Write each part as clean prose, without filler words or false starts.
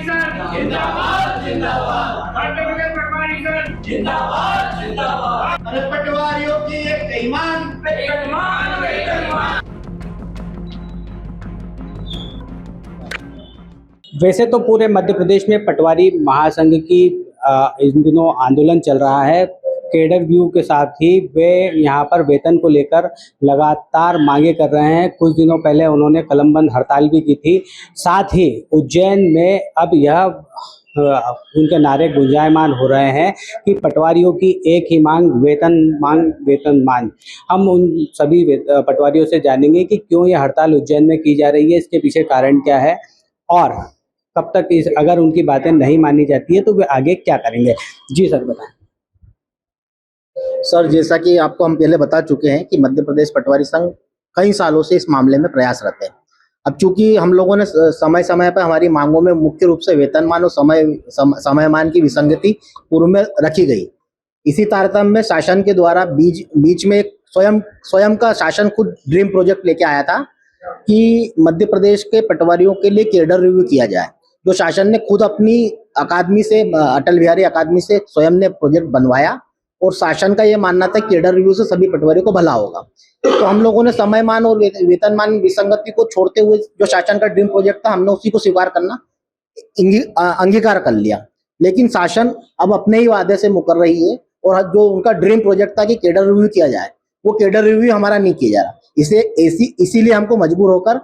Sir जिंदाबाद जिंदाबाद, मध्य प्रदेश पटवारी sir जिंदाबाद जिंदाबाद। अरे पटवारियों की एक ईमान, वेतनमान वेतनमान। वैसे तो पूरे मध्य प्रदेश में पटवारी महासंघ की इन दिनों आंदोलन चल रहा है। कैडर व्यू के साथ ही वे यहाँ पर वेतन को लेकर लगातार मांगे कर रहे हैं। कुछ दिनों पहले उन्होंने कलमबंद हड़ताल भी की थी। साथ ही उज्जैन में अब यह उनके नारे गुंजायमान हो रहे हैं कि पटवारियों की एक ही मांग, वेतन मांग। हम उन सभी पटवारियों से जानेंगे कि क्यों यह हड़ताल उज्जैन में की जा रही है, इसके पीछे कारण क्या है और कब तक अगर उनकी बातें नहीं मानी जाती है तो वे आगे क्या करेंगे। जी सर बताएं। सर जैसा कि आपको हम पहले बता चुके हैं कि मध्य प्रदेश पटवारी संघ कई सालों से इस मामले में प्रयासरत है। अब चूंकि हम लोगों ने समय समय पर हमारी मांगों में मुख्य रूप से वेतनमान और समयमान की विसंगति पूर्व में रखी गई। इसी तारतम्य में शासन के द्वारा बीच में एक स्वयं का शासन खुद ड्रीम प्रोजेक्ट लेके आया था कि मध्य प्रदेश के पटवारियों के लिए कैडर रिव्यू किया जाए, जो शासन ने खुद अपनी अकादमी से, अटल बिहारी अकादमी से स्वयं ने प्रोजेक्ट बनवाया और शासन का ये मानना था कि कैडर रिव्यू से सभी पटवारियों को भला होगा। तो हम लोगों ने समयमान और वेतनमान विसंगति को छोड़ते हुए जो शासन का ड्रीम प्रोजेक्ट था, हमने उसी को स्वीकार करना अंगीकार कर लिया। लेकिन शासन अब अपने ही वादे से मुकर रही है और जो उनका ड्रीम प्रोजेक्ट था कि कैडर रिव्यू किया जाए, वो कैडर रिव्यू हमारा नहीं किया जा रहा। इसीलिए हमको मजबूर होकर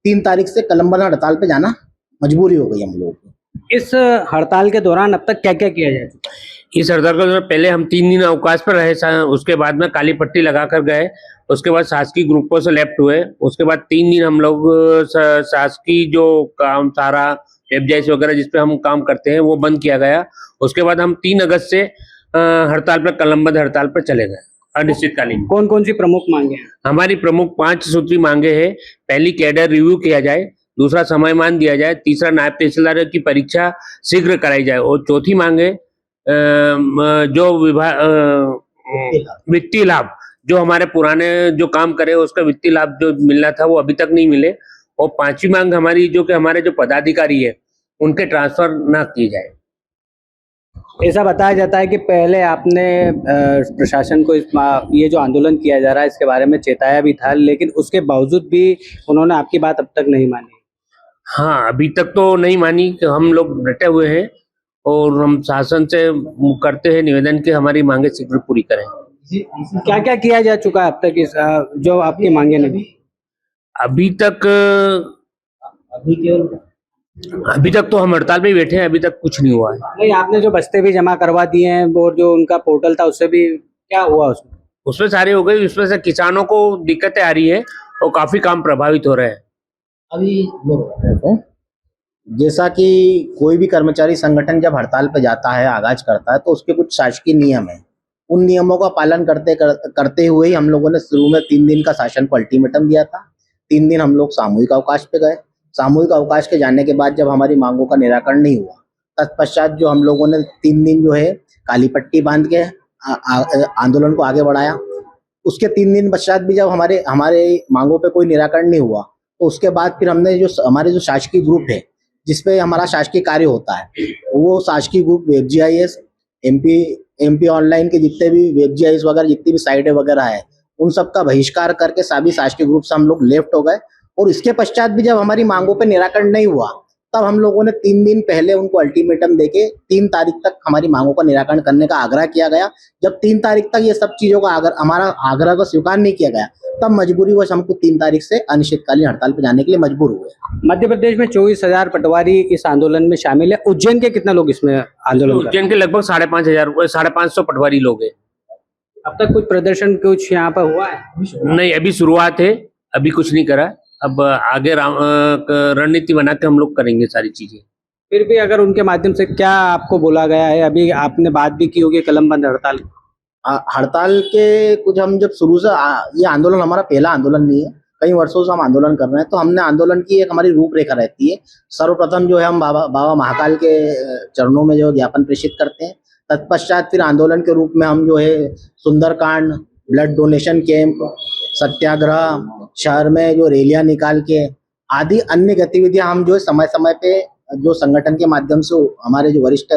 3 तारीख से कलमबंद हड़ताल पे जाना मजबूरी हो गई हम लोगों को। इस हड़ताल के दौरान अब तक क्या क्या किया जा चुका है? इस हड़ताल के दौरान पहले हम 3 दिन अवकाश पर रहे, उसके बाद में काली पट्टी लगा कर गए, उसके बाद शासकीय ग्रुपों से लेफ्ट हुए, उसके बाद 3 दिन हम लोग शासकीय जो काम सारा वेबसाइट वगैरह जिस पे हम काम करते हैं वो बंद किया गया। उसके बाद हम 3 अगस्त से हड़ताल पर, कलमबंद हड़ताल पर चले गए अनिश्चितकालीन। कौन कौन सी प्रमुख मांगे हैं? हमारी प्रमुख 5 सूत्री मांगे हैं। पहली, कैडर रिव्यू किया जाए। दूसरा, समयमान दिया जाए। तीसरा, नायब तहसीलदार की परीक्षा शीघ्र कराई जाए। और चौथी मांगे जो वित्तीय लाभ, जो हमारे पुराने जो काम करे उसका वित्तीय लाभ जो मिलना था वो अभी तक नहीं मिले। और 5वीं मांग हमारी जो कि हमारे जो पदाधिकारी है उनके ट्रांसफर ना किए जाए। ऐसा बताया जाता है कि पहले आपने प्रशासन को ये जो आंदोलन किया जा रहा है इसके बारे में चेताया भी था, लेकिन उसके बावजूद भी उन्होंने आपकी बात अब तक नहीं मानी। हाँ, अभी तक तो नहीं मानी कि हम लोग डटे हुए हैं और हम शासन से करते हैं निवेदन कि हमारी मांगे शीघ्र पूरी करें। क्या क्या किया जा चुका है अब तक इस जो आपकी मांगे नहीं? अभी तक तो हम हड़ताल पे ही बैठे हैं, अभी तक कुछ नहीं हुआ है। नहीं, आपने जो बस्ते भी जमा करवा दिए हैं और जो उनका पोर्टल था उससे भी क्या हुआ? उसमें सारी हो गई। उसमें से किसानों को दिक्कतें आ रही है और काफी काम प्रभावित हो रहे हैं। अभी जैसा कि कोई भी कर्मचारी संगठन जब हड़ताल पे जाता है, आगाज करता है, तो उसके कुछ शासकीय नियम है। उन नियमों का पालन करते हुए ही हम लोगों ने शुरू में 3 दिन का शासन को अल्टीमेटम दिया था। 3 दिन हम लोग सामूहिक अवकाश पे गए। सामूहिक अवकाश के जाने के बाद जब हमारी मांगों का निराकरण नहीं हुआ, तत्पश्चात जो हम लोगों ने 3 दिन जो है काली पट्टी बांध के आंदोलन को आगे बढ़ाया। उसके 3 दिन पश्चात भी जब हमारे मांगों पे कोई निराकरण नहीं हुआ, तो उसके बाद फिर हमने जो हमारे जो शासकीय ग्रुप है जिसपे हमारा शासकीय कार्य होता है, वो शासकीय ग्रुप WebGIS, MP ऑनलाइन के जितने भी WebGIS वगैरह जितनी भी साइटें वगैरह है, उन सब का बहिष्कार करके सभी शासकीय ग्रुप से हम लोग लेफ्ट हो गए। और इसके पश्चात भी जब हमारी मांगों पे निराकरण नहीं हुआ, तब हम लोगों ने 3 दिन पहले उनको अल्टीमेटम देके 3 तारीख तक हमारी मांगों का निराकरण करने का आग्रह किया गया। जब 3 तारीख तक ये सब चीजों का हमारा आग्रह को स्वीकार नहीं किया गया, तब मजबूरीवश हमको 3 तारीख से अनिश्चितकालीन हड़ताल पे जाने के लिए मजबूर हुए। मध्य प्रदेश में 24,000 पटवारी इस आंदोलन में शामिल है। उज्जैन के कितने लोग इसमें आंदोलन? उज्जैन के लगभग 5,500 पटवारी लोग हैं। अब तक कुछ प्रदर्शन कुछ यहाँ पर हुआ है? नहीं, अभी शुरुआत है, अभी कुछ नहीं करा। अब आगे रणनीति बना के हम लोग करेंगे सारी चीजें। फिर भी अगर उनके माध्यम से क्या आपको बोला गया है? अभी आपने बात भी की होगी कलमबंद हड़ताल के कुछ हम जब शुरू से ये आंदोलन हमारा पहला आंदोलन नहीं है, कई वर्षों से हम आंदोलन कर रहे हैं। तो हमने आंदोलन की एक हमारी रूपरेखा रहती है। सर्वप्रथम जो है हम बाबा महाकाल के चरणों में जो ज्ञापन प्रेषित करते हैं। तत्पश्चात फिर आंदोलन के रूप में हम जो है सुंदरकांड, ब्लड डोनेशन कैंप, सत्याग्रह, शहर में जो रैलियां निकाल के आदि अन्य गतिविधियां हम जो है समय समय पे जो संगठन के माध्यम से हमारे जो वरिष्ठ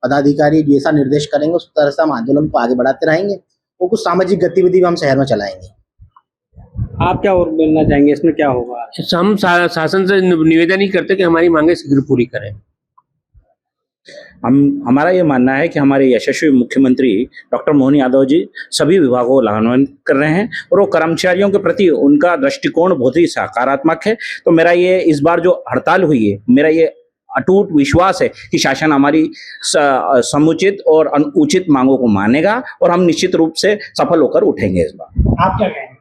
पदाधिकारी जैसा निर्देश करेंगे उस तरह से हम आंदोलन को आगे बढ़ाते रहेंगे। वो कुछ सामाजिक गतिविधि भी हम शहर में चलाएंगे। आप क्या और बोलना चाहेंगे, इसमें क्या होगा? हम शासन से निवेदन ही करते कि हमारी मांगे शीघ्र पूरी करें। हमारा ये मानना है कि हमारे यशस्वी मुख्यमंत्री डॉक्टर मोहन यादव जी सभी विभागों को लाभान्वित कर रहे हैं और वो कर्मचारियों के प्रति उनका दृष्टिकोण बहुत ही सकारात्मक है। तो मेरा ये इस बार जो हड़ताल हुई है, मेरा ये अटूट विश्वास है कि शासन हमारी समुचित और उचित मांगों को मानेगा और हम निश्चित रूप से सफल होकर उठेंगे इस बार। आप क्या कहेंगे?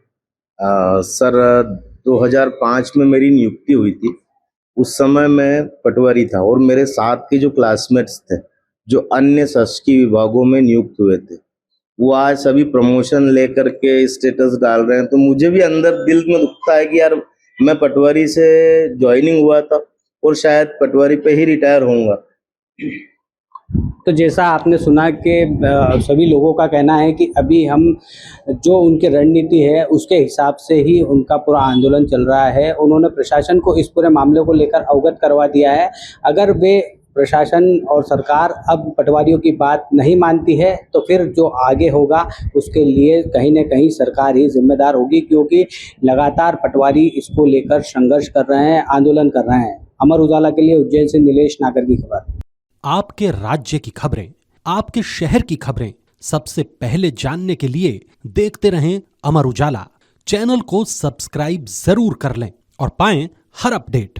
सर 2005 में मेरी नियुक्ति हुई थी। उस समय मैं पटवारी था और मेरे साथ के जो क्लासमेट्स थे जो अन्य शासकीय विभागों में नियुक्त हुए थे वो आज सभी प्रमोशन लेकर के स्टेटस डाल रहे हैं। तो मुझे भी अंदर दिल में दुखता है कि यार मैं पटवारी से ज्वाइनिंग हुआ था और शायद पटवारी पे ही रिटायर होऊंगा। तो जैसा आपने सुना कि सभी लोगों का कहना है कि अभी हम जो उनकी रणनीति है उसके हिसाब से ही उनका पूरा आंदोलन चल रहा है। उन्होंने प्रशासन को इस पूरे मामले को लेकर अवगत करवा दिया है। अगर वे प्रशासन और सरकार अब पटवारियों की बात नहीं मानती है तो फिर जो आगे होगा उसके लिए कहीं न कहीं सरकार ही जिम्मेदार होगी, क्योंकि लगातार पटवारी इसको लेकर संघर्ष कर रहे हैं, आंदोलन कर रहे हैं। अमर उजाला के लिए उज्जैन से नीलेश नागर की खबर। आपके राज्य की खबरें, आपके शहर की खबरें सबसे पहले जानने के लिए देखते रहें अमर उजाला। चैनल को सब्सक्राइब जरूर कर लें और पाएं हर अपडेट।